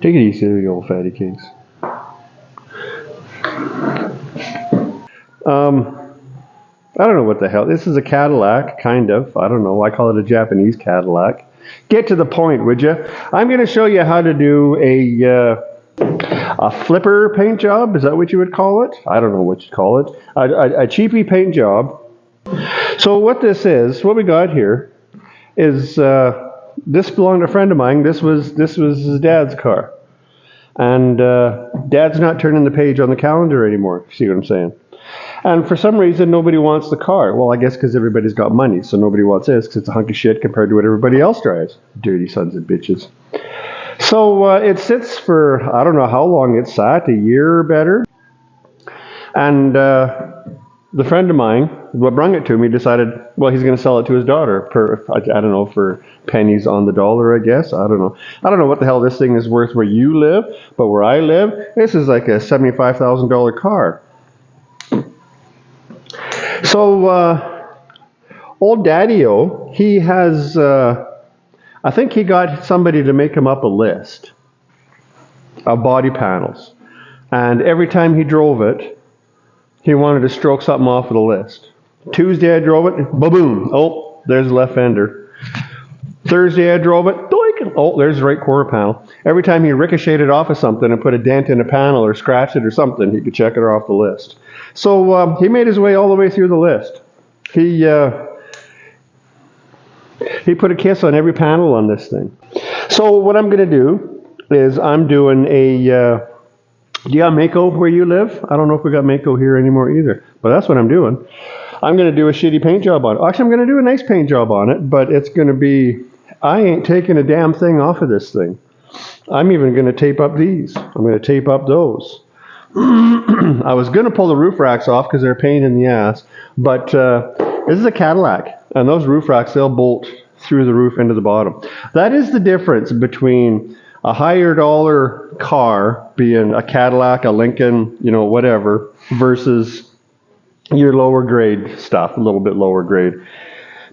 Take it easy, you old fatty cakes. I don't know what the hell. This is a Cadillac, kind of. I don't know. I call it a Japanese Cadillac. Get to the point, would you? I'm going to show you how to do a flipper paint job. Is that what you would call it? I don't know what you call it. A cheapy paint job. So what this is, what we got here, is this belonged to a friend of mine. This was his dad's car, and Dad's not turning the page on the calendar anymore. See what I'm saying? And for some reason, nobody wants the car. Well, I guess because everybody's got money, so nobody wants this because it's a hunk of shit compared to what everybody else drives. Dirty sons of bitches. So it sits for, I don't know how long it sat, a year or better. And the friend of mine, what brung it to me, decided, well, he's going to sell it to his daughter for, I don't know, for pennies on the dollar, I guess. I don't know. I don't know what the hell this thing is worth where you live, but where I live, this is like a $75,000 car. So, old Daddy-O, he has, I think he got somebody to make him up a list of body panels. And every time he drove it, he wanted to stroke something off of the list. Tuesday I drove it, ba-boom, oh, there's the left fender. Thursday I drove it, doink, oh, there's the right quarter panel. Every time he ricocheted off of something and put a dent in a panel or scratched it or something, he could check it off the list. So he made his way all the way through the list. He put a kiss on every panel on this thing. So what I'm going to do is I'm doing a... do you have Mako where you live? I don't know if we got Mako here anymore either, but that's what I'm doing. I'm going to do a shitty paint job on it. Actually, I'm going to do a nice paint job on it, but it's going to be... I ain't taking a damn thing off of this thing. I'm even going to tape up these. I'm going to tape up those. I was going to pull the roof racks off because they're a pain in the ass, but this is a Cadillac, and those roof racks, they'll bolt through the roof into the bottom. That is the difference between a higher dollar car, being a Cadillac, a Lincoln, you know, whatever, versus your lower grade stuff, a little bit lower grade.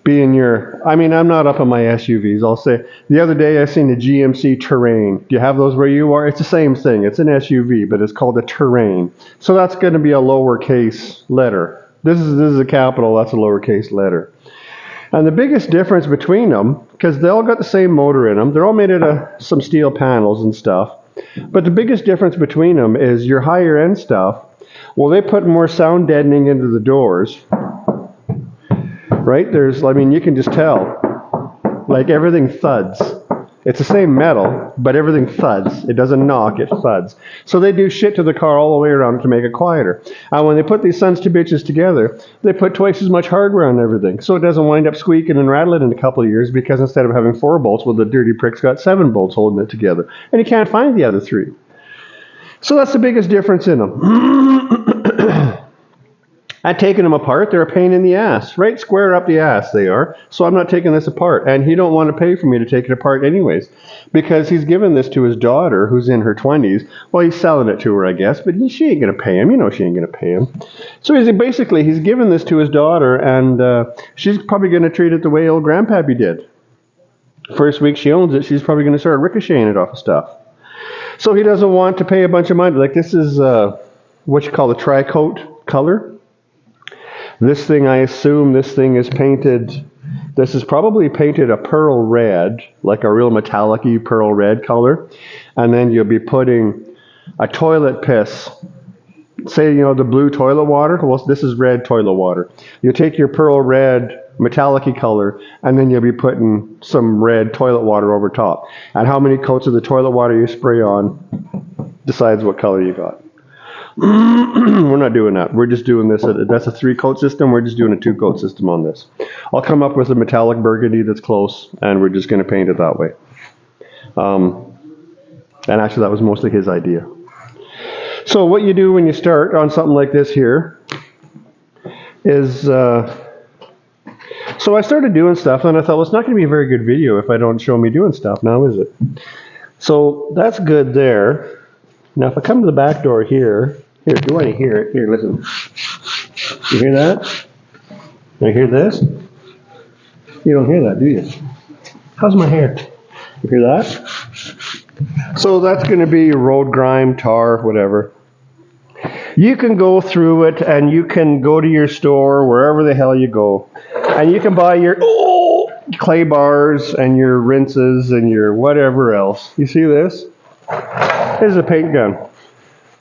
Being your, I mean, I'm not up on my SUVs. I'll say, the other day I seen a GMC Terrain. Do you have those where you are? It's the same thing. It's an SUV, but it's called a Terrain. So that's going to be a lowercase letter. This is a capital, that's a lowercase letter. And the biggest difference between them, because they all got the same motor in them, they're all made out of some steel panels and stuff. But the biggest difference between them is your higher end stuff, well, they put more sound deadening into the doors. Right? I mean, you can just tell. Like, everything thuds. It's the same metal, but everything thuds. It doesn't knock, it thuds. So they do shit to the car all the way around to make it quieter. And when they put these sons to bitches together, they put twice as much hardware on everything. So it doesn't wind up squeaking and rattling in a couple of years, because instead of having 4 bolts, well, the dirty prick's got 7 bolts holding it together. And you can't find the other 3. So that's the biggest difference in them. I've taken them apart. They're a pain in the ass. Right square up the ass they are. So I'm not taking this apart. And he don't want to pay for me to take it apart anyways. Because he's given this to his daughter, who's in her 20s. Well, he's selling it to her, I guess. But she ain't going to pay him. You know she ain't going to pay him. So he's given this to his daughter. And she's probably going to treat it the way old Grandpappy did. First week she owns it, she's probably going to start ricocheting it off of stuff. So he doesn't want to pay a bunch of money. Like, this is what you call the tri-coat color. This thing, I assume this thing is painted, this is probably painted a pearl red, like a real metallic-y pearl red color. And then you'll be putting a toilet piss. Say, you know, the blue toilet water. Well, this is red toilet water. You take your pearl red, metallic-y color, and then you'll be putting some red toilet water over top. And how many coats of the toilet water you spray on decides what color you got. We're not doing that. We're just doing this. That's a 3-coat system. We're just doing a 2-coat system on this. I'll come up with a metallic burgundy that's close, and we're just going to paint it that way. And actually, that was mostly his idea. So what you do when you start on something like this here is... so I started doing stuff, and I thought, well, it's not going to be a very good video if I don't show me doing stuff now, is it? So that's good there. Now, if I come to the back door here, if you want to hear it, here, listen. You hear that? You hear this? You don't hear that, do you? How's my hair? You hear that? So that's going to be your road grime, tar, whatever. You can go through it and you can go to your store, wherever the hell you go, and you can buy your clay bars and your rinses and your whatever else. You see this? This is a paint gun.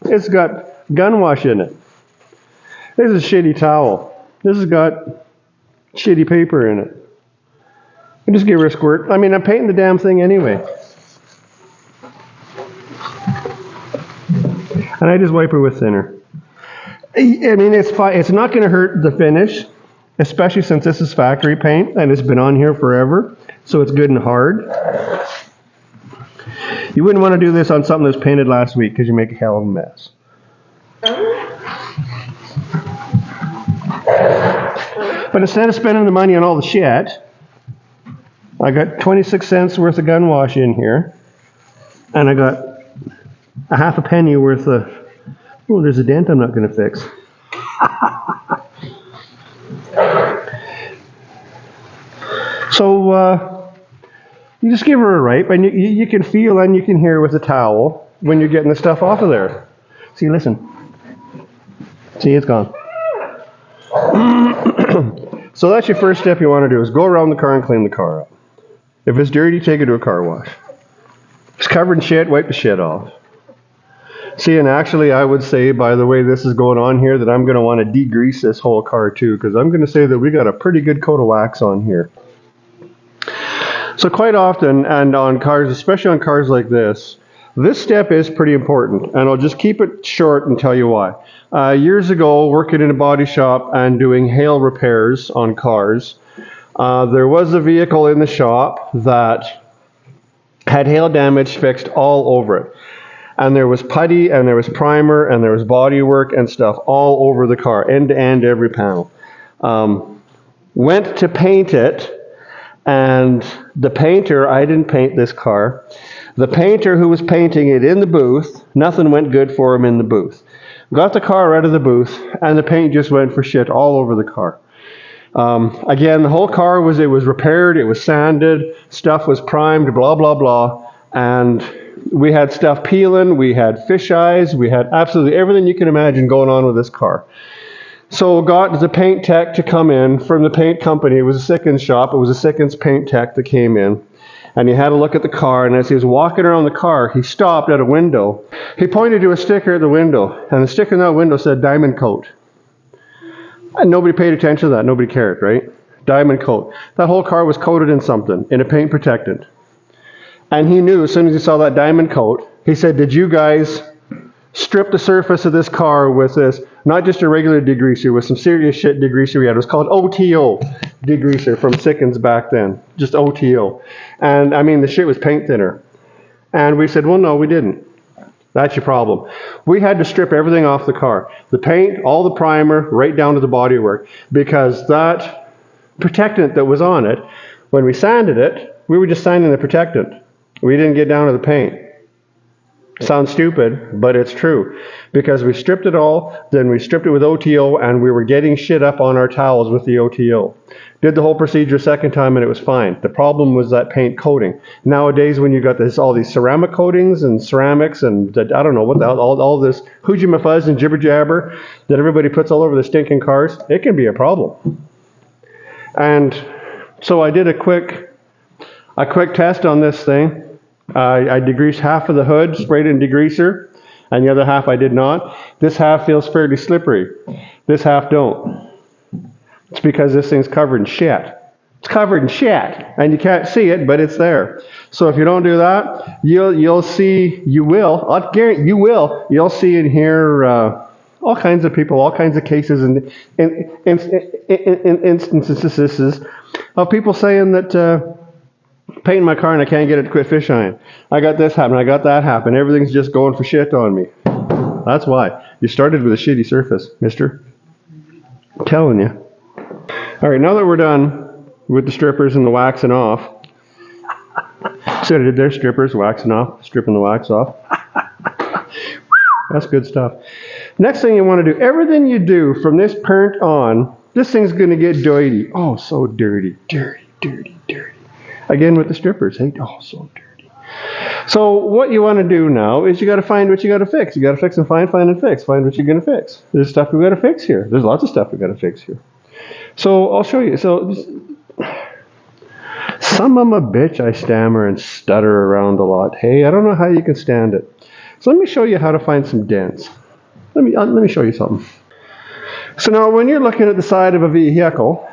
It's got gun wash in it. This is a shitty towel. This has got shitty paper in it. I just give her a squirt. I mean, I'm painting the damn thing anyway. And I just wipe her with thinner. I mean, it's fine. It's not going to hurt the finish, especially since this is factory paint and it's been on here forever, so it's good and hard. You wouldn't want to do this on something that was painted last week because you make a hell of a mess. But instead of spending the money on all the shit, I got 26 cents worth of gun wash in here, and I got a half a penny worth of, oh, there's a dent I'm not going to fix. So you just give her a wipe, and you can feel and you can hear with the towel when you're getting the stuff off of there. See, listen. See, it's gone. So that's your first step you want to do, is go around the car and clean the car up. If it's dirty, take it to a car wash. If it's covered in shit, wipe the shit off. See, and actually I would say, by the way this is going on here, that I'm going to want to degrease this whole car too, because I'm going to say that we got a pretty good coat of wax on here. So quite often, and on cars, especially on cars like this step is pretty important, and I'll just keep it short and tell you why. Years ago, working in a body shop and doing hail repairs on cars, there was a vehicle in the shop that had hail damage fixed all over it. And there was putty, and there was primer, and there was body work and stuff all over the car, end to end, every panel. Went to paint it, and the painter, I didn't paint this car, the painter who was painting it in the booth, nothing went good for him in the booth. Got the car out of the booth, and the paint just went for shit all over the car. Again, the whole car was repaired, it was sanded, stuff was primed, blah, blah, blah, and we had stuff peeling, we had fish eyes, we had absolutely everything you can imagine going on with this car. So got the paint tech to come in from the paint company. It was a Sickens shop, it was a Sickens paint tech that came in. And he had a look at the car, and as he was walking around the car, he stopped at a window. He pointed to a sticker at the window, and the sticker in that window said Diamond Coat. And nobody paid attention to that, nobody cared, right? Diamond Coat. That whole car was coated in something, in a paint protectant. And he knew as soon as he saw that diamond coat, he said, did you guys strip the surface of this car with this, not just a regular degreaser, with some serious shit degreaser we had. It was called OTO degreaser from Sickens back then, just OTO. And I mean, the shit was paint thinner. And we said, well, no, we didn't. That's your problem. We had to strip everything off the car. The paint, all the primer, right down to the bodywork, because that protectant that was on it, when we sanded it, we were just sanding the protectant. We didn't get down to the paint. Sounds stupid, but it's true. Because we stripped it all, then we stripped it with OTO, and we were getting shit up on our towels with the OTO. Did the whole procedure a second time, and it was fine. The problem was that paint coating. Nowadays, when you got all these ceramic coatings and ceramics and I don't know what the hell, all this hoojimaffuzz and jibber jabber that everybody puts all over the stinking cars, it can be a problem. And so I did a quick test on this thing. I degreased half of the hood, sprayed it in degreaser, and the other half I did not. This half feels fairly slippery. This half don't. It's because this thing's covered in shit. It's covered in shit, and you can't see it, but it's there. So if you don't do that, you'll see, I'll guarantee you will, you'll see and hear all kinds of people, all kinds of cases and instances of people saying that painting my car and I can't get it to quit fisheye. I got this happen, I got that happen. Everything's just going for shit on me. That's why. You started with a shitty surface, mister. I'm telling you. Alright, now that we're done with the strippers and the waxing off. So I did their strippers, waxing off, stripping the wax off. That's good stuff. Next thing you want to do, everything you do from this point on, this thing's going to get dirty. Oh, so dirty. Dirty, dirty, dirty. Again with the strippers, hey, oh, so dirty. So what you want to do now is you got to find what you got to fix. You got to fix and find and fix. Find what you're going to fix. There's stuff we got to fix here. There's lots of stuff we got to fix here. So I'll show you. So some of a bitch, I stammer and stutter around a lot. Hey, I don't know how you can stand it. So let me show you how to find some dents. Let me show you something. So now when you're looking at the side of a vehicle,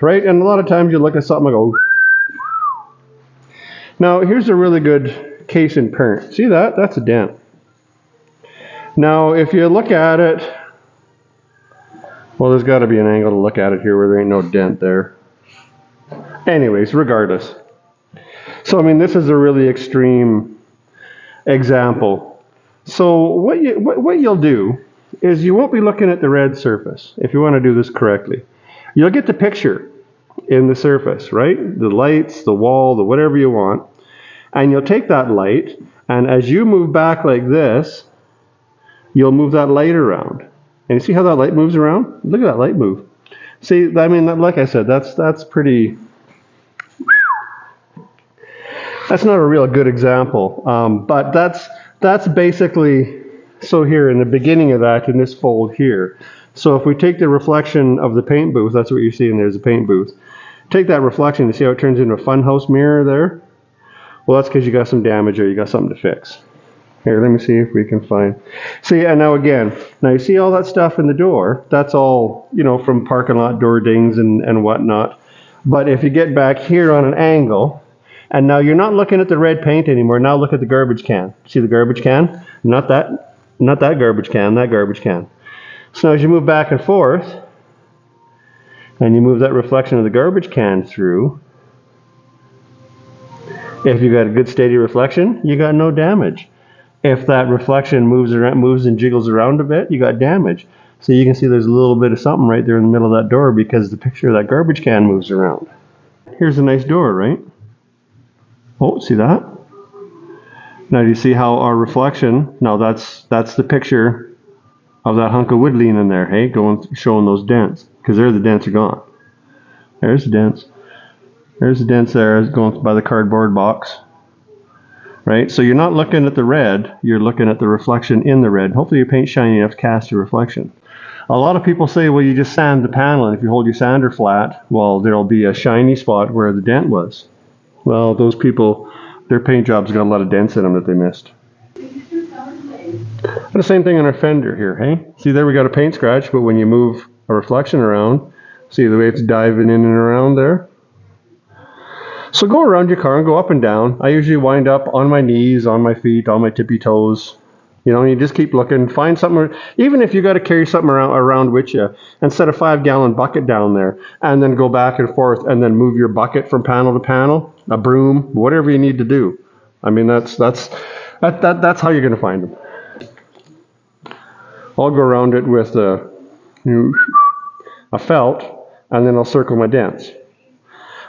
right, and a lot of times you look at something and go, now here's a really good case in point. See that? That's a dent. Now if you look at it, well, there's got to be an angle to look at it here where there ain't no dent there. Anyways, regardless. So I mean, this is a really extreme example. So what you'll do is you won't be looking at the red surface if you want to do this correctly. You'll get the picture in the surface, right? The lights, the wall, the whatever you want. And you'll take that light, and as you move back like this, you'll move that light around. And you see how that light moves around? Look at that light move. See, I mean, like I said, that's pretty... That's not a real good example, but that's basically... So here, in the beginning of that, in this fold here. So if we take the reflection of the paint booth, that's what you're seeing, there's a paint booth. Take that reflection, you see how it turns into a funhouse mirror there? Well, that's because you got some damage or you got something to fix. Here, let me see if we can find. See, and now again, now you see all that stuff in the door, that's all, you know, from parking lot door dings and whatnot. But if you get back here on an angle, and now you're not looking at the red paint anymore, now look at the garbage can. See the garbage can? Not that garbage can, that garbage can. So now as you move back and forth, and you move that reflection of the garbage can through, if you got a good steady reflection, you got no damage. If that reflection moves and jiggles around a bit, you got damage. So you can see there's a little bit of something right there in the middle of that door because the picture of that garbage can moves around. Here's a nice door, right? Oh, see that? Now do you see how our reflection, now that's the picture of that hunk of wood leaning there, hey, showing those dents, because there the dents are gone. There's the dents. There's the dents there going by the cardboard box. Right? So you're not looking at the red, you're looking at the reflection in the red. Hopefully your paint's shiny enough to cast a reflection. A lot of people say, well, you just sand the panel, and if you hold your sander flat, well, there'll be a shiny spot where the dent was. Well, those people, their paint job's got a lot of dents in them that they missed. And the same thing on our fender here, hey? See there we got a paint scratch, but when you move a reflection around, see the way it's diving in and around there? So go around your car and go up and down. I usually wind up on my knees, on my feet, on my tippy toes. You know, you just keep looking, find something, even if you got to carry something around with you, and set a 5-gallon bucket down there, and then go back and forth, and then move your bucket from panel to panel, a broom, whatever you need to do. I mean, that's how you're going to find them. I'll go around it with a felt, and then I'll circle my dents.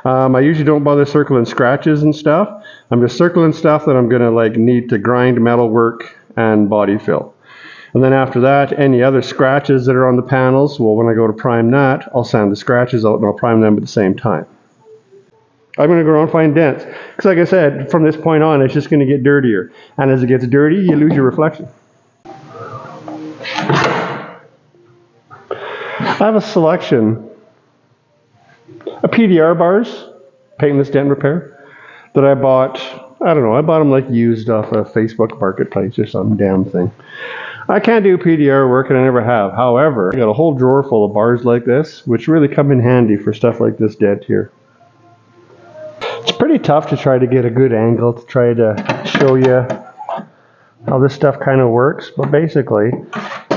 I usually don't bother circling scratches and stuff. I'm just circling stuff that I'm going to need to grind metal work and body fill. And then after that, any other scratches that are on the panels, well, when I go to prime that, I'll sand the scratches out and I'll prime them at the same time. I'm going to go around and find dents. Because like I said, from this point on, it's just going to get dirtier. And as it gets dirty, you lose your reflection. I have a selection of PDR bars, paintless dent repair, that I bought, I don't know, I bought them used off a Facebook marketplace or some damn thing. I can't do PDR work and I never have. However, I got a whole drawer full of bars like this, which really come in handy for stuff like this dent here. It's pretty tough to try to get a good angle to try to show you how this stuff kind of works, but basically,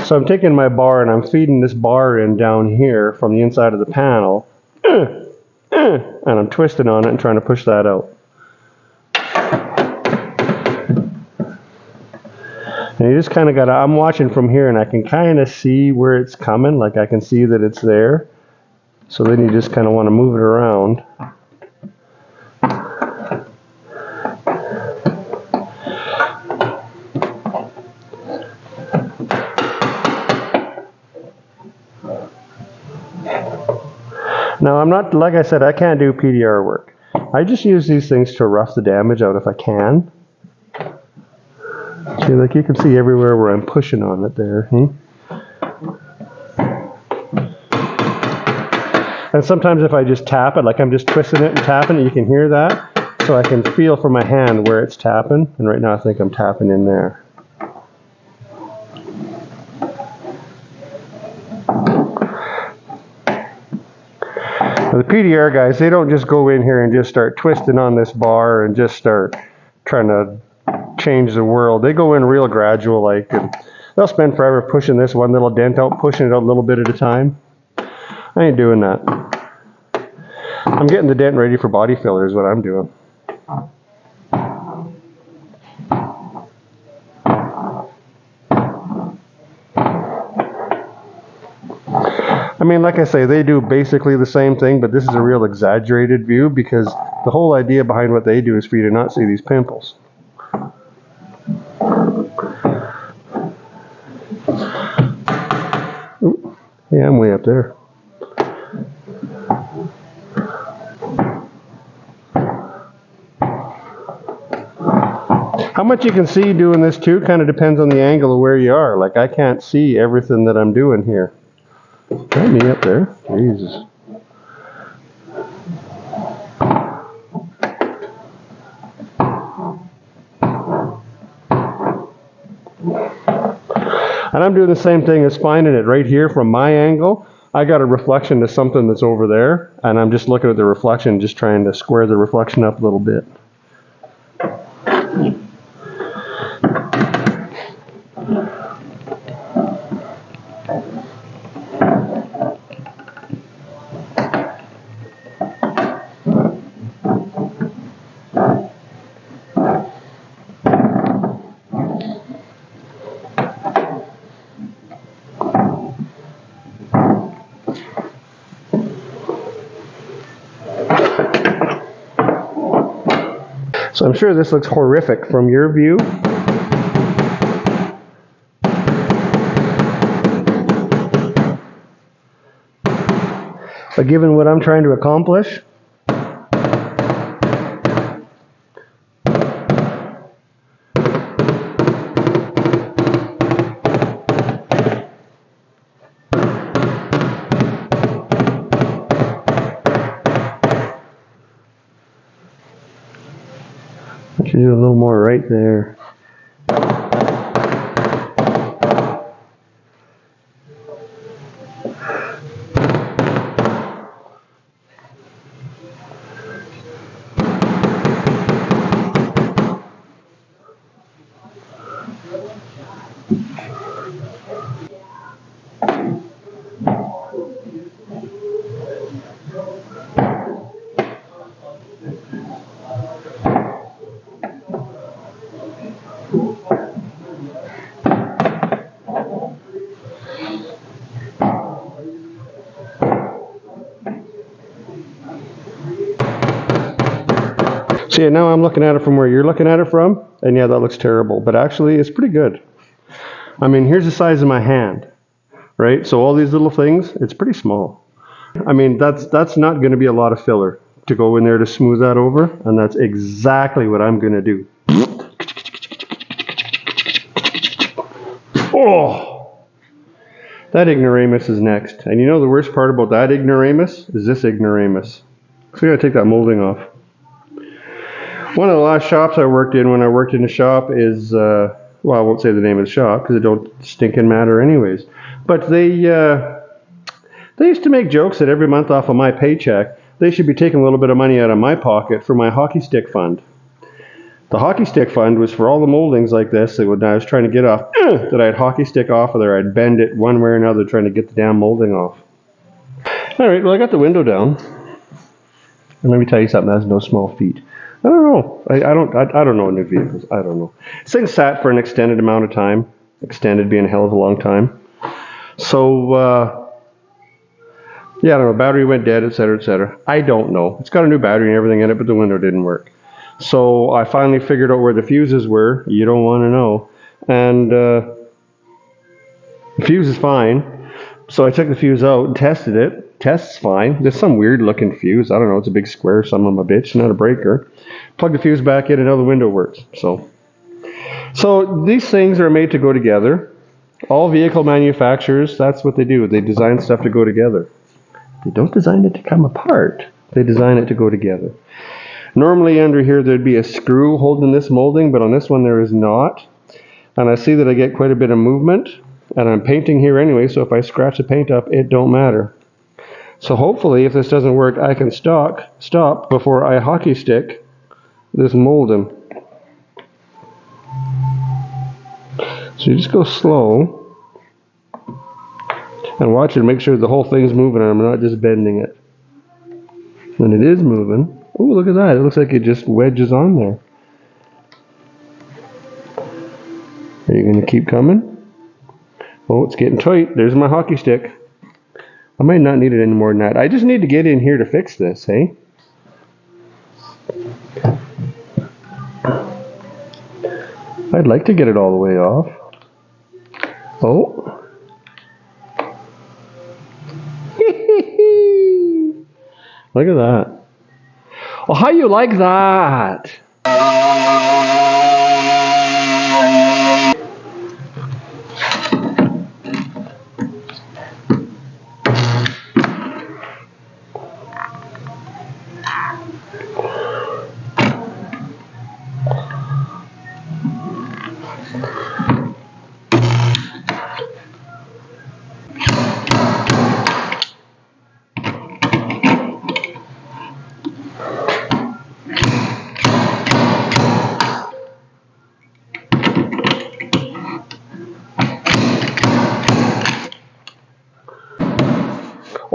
so I'm taking my bar and I'm feeding this bar in down here from the inside of the panel, and I'm twisting on it and trying to push that out. And you just kind of got to, I'm watching from here and I can kind of see where it's coming, like I can see that it's there. So then you just kind of want to move it around. Now I'm not, like I said, I can't do PDR work. I just use these things to rough the damage out if I can. See, like you can see everywhere where I'm pushing on it there. And sometimes if I just tap it, like I'm just twisting it and tapping it, you can hear that. So I can feel from my hand where it's tapping. And right now I think I'm tapping in there. Now the PDR guys, they don't just go in here and just start twisting on this bar and just start trying to change the world. They go in real gradual, like, and they'll spend forever pushing this one little dent out, pushing it out a little bit at a time. I ain't doing that. I'm getting the dent ready for body filler is what I'm doing. I mean, like I say, they do basically the same thing, but this is a real exaggerated view because the whole idea behind what they do is for you to not see these pimples. Ooh, yeah, I'm way up there. How much you can see doing this too kind of depends on the angle of where you are. Like I can't see everything that I'm doing here. Got me up there. Jesus. And I'm doing the same thing as finding it right here from my angle. I got a reflection to something that's over there, and I'm just looking at the reflection, just trying to square the reflection up a little bit. So I'm sure this looks horrific from your view. But given what I'm trying to accomplish, I should do a little more right there. See, now I'm looking at it from where you're looking at it from, and yeah, that looks terrible, but actually it's pretty good. I mean, here's the size of my hand, right? So all these little things, it's pretty small. I mean, that's not going to be a lot of filler to go in there to smooth that over, and that's exactly what I'm going to do. Oh! That ignoramus is next. And you know the worst part about that ignoramus is this ignoramus. So we got to take that molding off. One of the last shops I worked in when I worked in a shop is, well, I won't say the name of the shop because it don't stinking matter anyways. But they used to make jokes that every month off of my paycheck, they should be taking a little bit of money out of my pocket for my hockey stick fund. The hockey stick fund was for all the moldings like this that when I was trying to get off, that I'd hockey stick off of there, I'd bend it one way or another trying to get the damn molding off. All right, well, I got the window down. And let me tell you something, that has no small feet. I don't know. I don't know new vehicles. I don't know. This thing sat for an extended amount of time. Extended being a hell of a long time. So, yeah, I don't know. Battery went dead, etc., etc. I don't know. It's got a new battery and everything in it, but the window didn't work. So I finally figured out where the fuses were. You don't want to know. And the fuse is fine. So I took the fuse out and tested it. Tests fine. There's some weird looking fuse. I don't know. It's a big square son of a bitch, not a breaker. Plug the fuse back in and now the window works. So So these things are made to go together. All vehicle manufacturers, that's what they do. They design stuff to go together. They don't design it to come apart. They design it to go together. Normally under here there'd be a screw holding this molding, but on this one there is not. And I see that I get quite a bit of movement, and I'm painting here anyway, so if I scratch the paint up, it don't matter. So hopefully, if this doesn't work, I can stop before I hockey stick this molding. So you just go slow and watch it, make sure the whole thing's moving and I'm not just bending it. When it is moving, oh, look at that, it looks like it just wedges on there. Are you going to keep coming? Oh, it's getting tight. There's my hockey stick. I might not need it any more than that. I just need to get in here to fix this, hey? I'd like to get it all the way off. Oh. Look at that. Well, how you like that?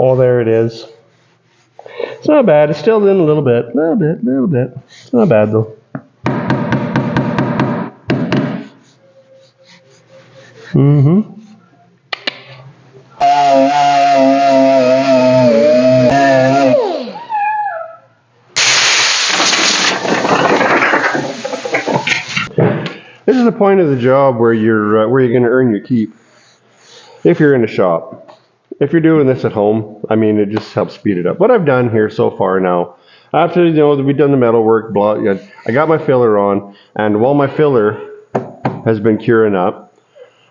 Oh, there it is. It's not bad. It's still in a little bit. Little bit. It's not bad though. This is the point of the job where you're going to earn your keep. If you're in a shop. If you're doing this at home, I mean, it just helps speed it up. What I've done here so far now, after we've done the metal work, I got my filler on, and while my filler has been curing up,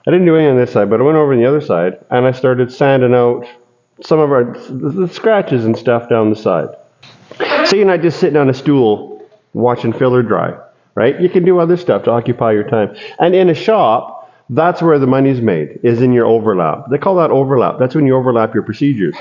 I didn't do anything on this side, but I went over on the other side, and I started sanding out some of the scratches and stuff down the side. So you're not just sitting on a stool watching filler dry, right? You can do other stuff to occupy your time. And in a shop, that's where the money's made, is in your overlap. They call that overlap. That's when you overlap your procedures.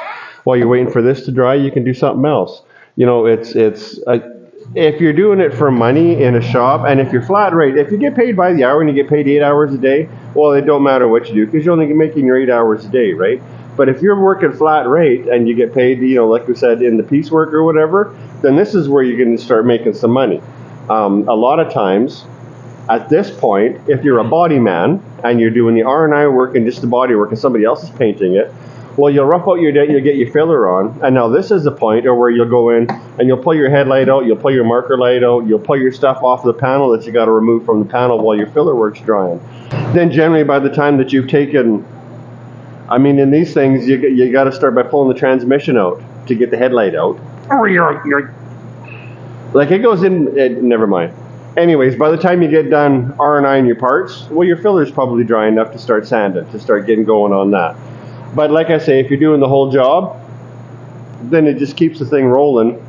While you're waiting for this to dry, you can do something else. You know, if you're doing it for money in a shop, and if you're flat rate, if you get paid by the hour and you get paid 8 hours a day, well, it don't matter what you do, because you're only making your 8 hours a day, right? But if you're working flat rate and you get paid, you know, like we said, in the piecework or whatever, then this is where you're going to start making some money. A lot of times, at this point, if you're a body man and you're doing the R&I work and just the body work and somebody else is painting it, well, you'll rough out your dent, you'll get your filler on, and now this is the point where you'll go in and you'll pull your headlight out, you'll pull your marker light out, you'll pull your stuff off the panel that you got to remove from the panel while your filler work's drying. Then generally by the time that you've taken, I mean, in these things, you got to start by pulling the transmission out to get the headlight out. Like it goes in, never mind. Anyways, by the time you get done R&I your parts, well, your filler's probably dry enough to start sanding, to start getting going on that. But like I say, if you're doing the whole job, then it just keeps the thing rolling,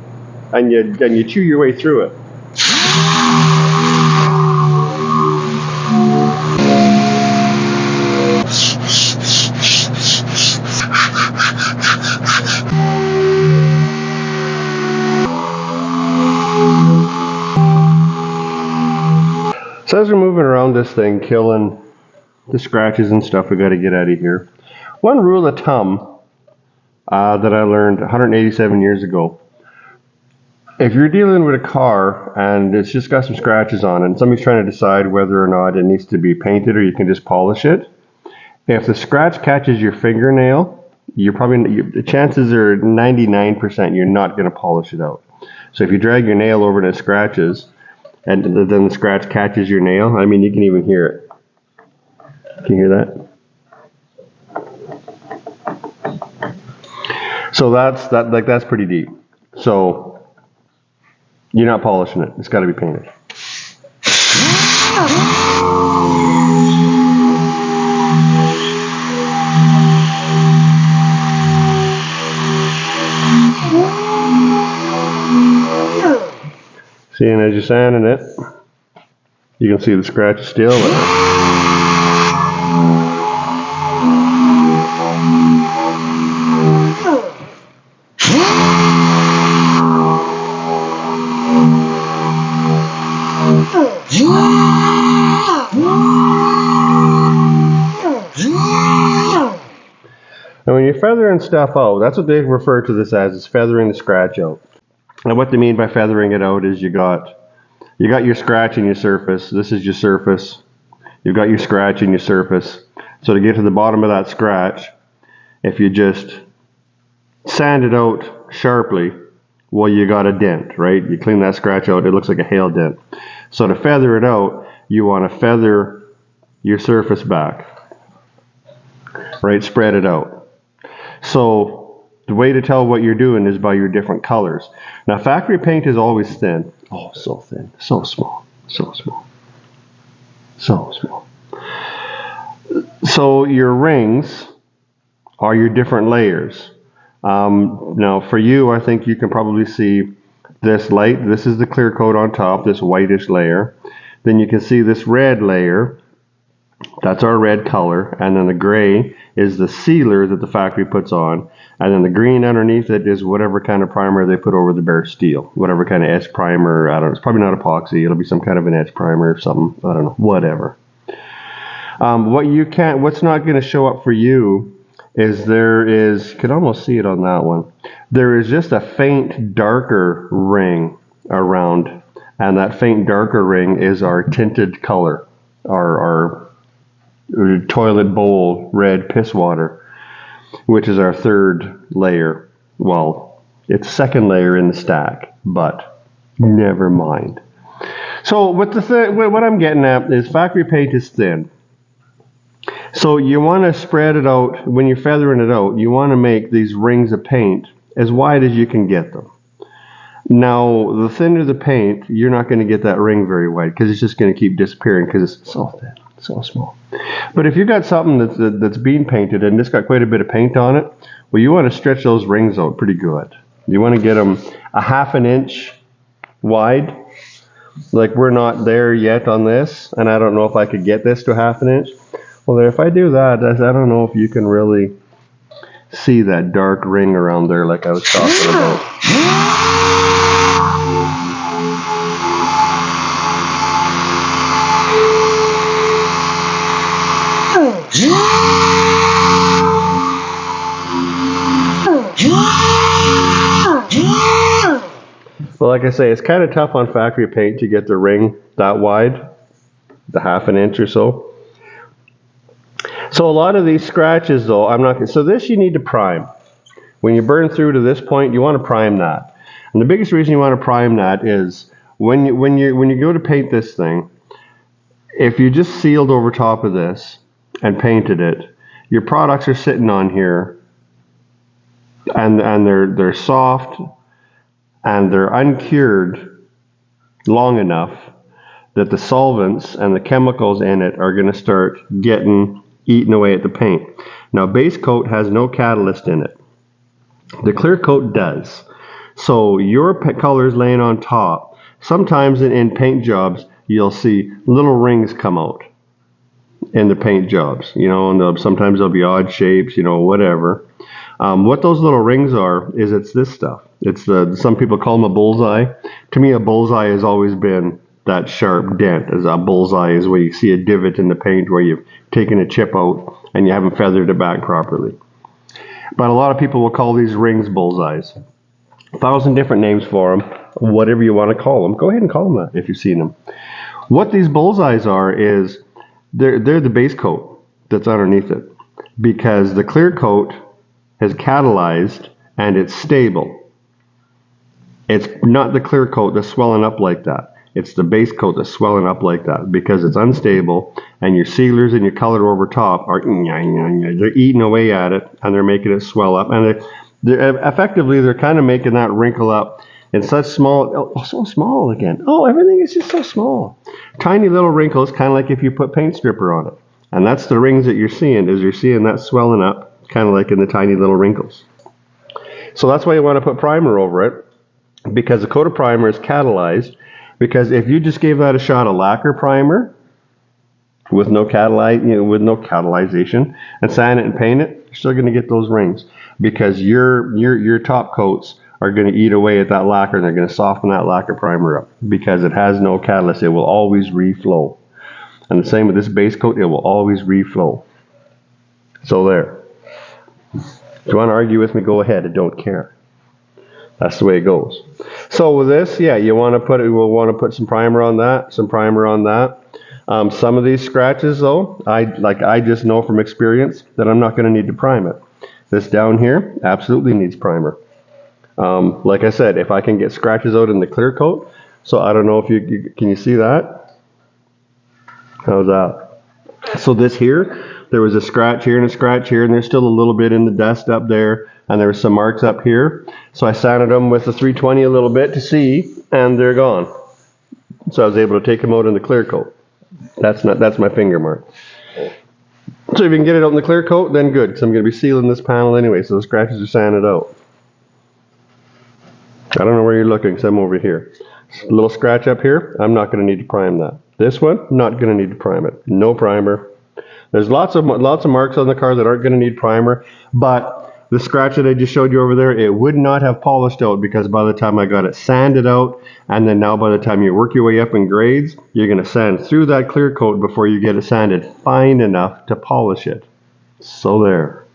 and you chew your way through it. So as we're moving around this thing, killing the scratches and stuff we got to get out of here. One rule of thumb that I learned 187 years ago. If you're dealing with a car and it's just got some scratches on it and somebody's trying to decide whether or not it needs to be painted or you can just polish it, if the scratch catches your fingernail, the chances are 99% you're not going to polish it out. So if you drag your nail over and it scratches, and then the scratch catches your nail, I mean, you can even hear it. Can you hear that? So that's pretty deep. So you're not polishing it. It's got to be painted. See, and as you're sanding it, you can see the scratch is still there. And when you're feathering stuff out, that's what they refer to this as, is feathering the scratch out. And what they mean by feathering it out is you got your scratch in your surface. This is your surface. You've got your scratch in your surface. So to get to the bottom of that scratch, if you just sand it out sharply, well, you got a dent, right? You clean that scratch out, it looks like a hail dent. So to feather it out, you want to feather your surface back, right? Spread it out. So the way to tell what you're doing is by your different colors. Now, factory paint is always thin. Oh, so thin, so small, so small, so small. So your rings are your different layers. Now, for you, I think you can probably see this light. This is the clear coat on top, this whitish layer. Then you can see this red layer. That's our red color, and then the gray is the sealer that the factory puts on, and then the green underneath it is whatever kind of primer they put over the bare steel, whatever kind of etch primer. I don't know, it's probably not epoxy, it'll be some kind of an etch primer or something, I don't know, whatever. What's not going to show up for you is you can almost see it on that one, there is just a faint darker ring around, and that faint darker ring is our tinted color, our toilet bowl red piss water, which is our third layer. Well, it's second layer in the stack, but never mind. So what I'm getting at is factory paint is thin. So you want to spread it out. When you're feathering it out, you want to make these rings of paint as wide as you can get them. Now, the thinner the paint, you're not going to get that ring very wide because it's just going to keep disappearing because it's so thin, so small. But if you've got something that's being painted and it's got quite a bit of paint on it, well, you want to stretch those rings out pretty good. You want to get them a half an inch wide. Like, we're not there yet on this, and I don't know if I could get this to a half an inch. Well, if I do that, I don't know if you can really see that dark ring around there like I was talking about. Well, like I say, it's kind of tough on factory paint to get the ring that wide, the half an inch or so. So a lot of these scratches, though, so this you need to prime. When you burn through to this point, you want to prime that. And the biggest reason you want to prime that is when you go to paint this thing, if you just sealed over top of this and painted it, your products are sitting on here, and they're soft and they're uncured long enough that the solvents and the chemicals in it are going to start getting eaten away at the paint. Now, base coat has no catalyst in it. The clear coat does. So your colors laying on top, sometimes in paint jobs, you'll see little rings come out in the paint jobs, and sometimes there'll be odd shapes, whatever. What those little rings are is it's this stuff. It's some people call them a bullseye. To me, a bullseye has always been that sharp dent. As a bullseye is where you see a divot in the paint where you've taken a chip out and you haven't feathered it back properly. But a lot of people will call these rings bullseyes. 1,000 different names for them, whatever you want to call them. Go ahead and call them that if you've seen them. What these bullseyes are is they're the base coat that's underneath it, because the clear coat has catalyzed and it's stable. It's not the clear coat that's swelling up like that. It's the base coat that's swelling up like that because it's unstable, and your sealers and your color over top are they're eating away at it, and they're making it swell up, and they're kind of making that wrinkle up in such small, so small again. Oh, everything is just so small. Tiny little wrinkles, kind of like if you put paint stripper on it. And that's the rings that you're seeing that swelling up, kind of like in the tiny little wrinkles. So that's why you want to put primer over it, because the coat of primer is catalyzed. Because if you just gave that a shot of lacquer primer with no catalyzation and sand it and paint it, you're still going to get those rings because your top coats are going to eat away at that lacquer and they're going to soften that lacquer primer up because it has no catalyst. It will always reflow. And the same with this base coat, it will always reflow. So there. If you want to argue with me, go ahead. I don't care. That's the way it goes. So with this, yeah, we'll want to put some primer on that, some of these scratches though, I just know from experience that I'm not going to need to prime it. This down here absolutely needs primer. Like I said, if I can get scratches out in the clear coat, so I don't know if can you see that? How's that? So this here, there was a scratch here and a scratch here, and there's still a little bit in the dust up there, and there were some marks up here. So I sanded them with the 320 a little bit to see, and they're gone. So I was able to take them out in the clear coat. That's my finger mark. So if you can get it out in the clear coat, then good, because I'm going to be sealing this panel anyway, so the scratches are sanded out. I don't know where you're looking, because I'm over here. A little scratch up here, I'm not going to need to prime that. This one, not going to need to prime it. No primer. There's lots of marks on the car that aren't going to need primer, but the scratch that I just showed you over there, it would not have polished out because by the time I got it sanded out, and then now by the time you work your way up in grades, you're going to sand through that clear coat before you get it sanded fine enough to polish it. So there.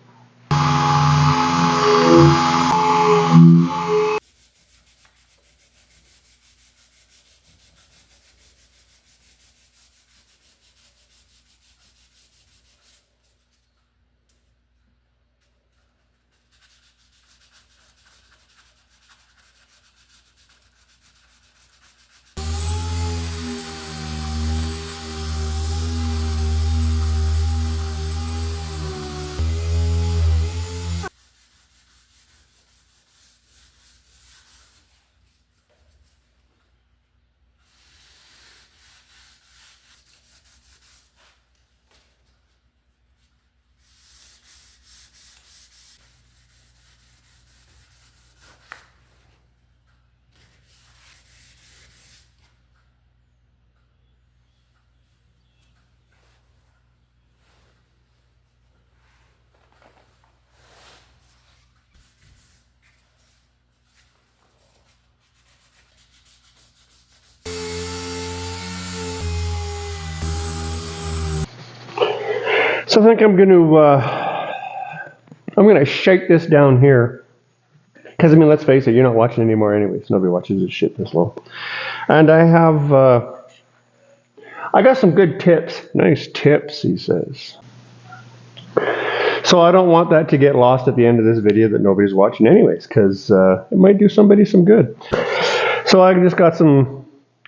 So I think I'm going to shake this down here. Because, I mean, let's face it, you're not watching anymore anyways. Nobody watches this shit this long. And I got some good tips. Nice tips, he says. So I don't want that to get lost at the end of this video that nobody's watching anyways, because it might do somebody some good. So I just got some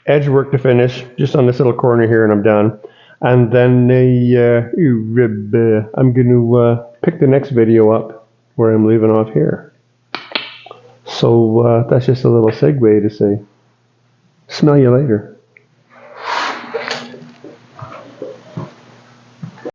edge work to finish, just on this little corner here, and I'm done. And then I'm going to pick the next video up where I'm leaving off here. So that's just a little segue to say, smell you later.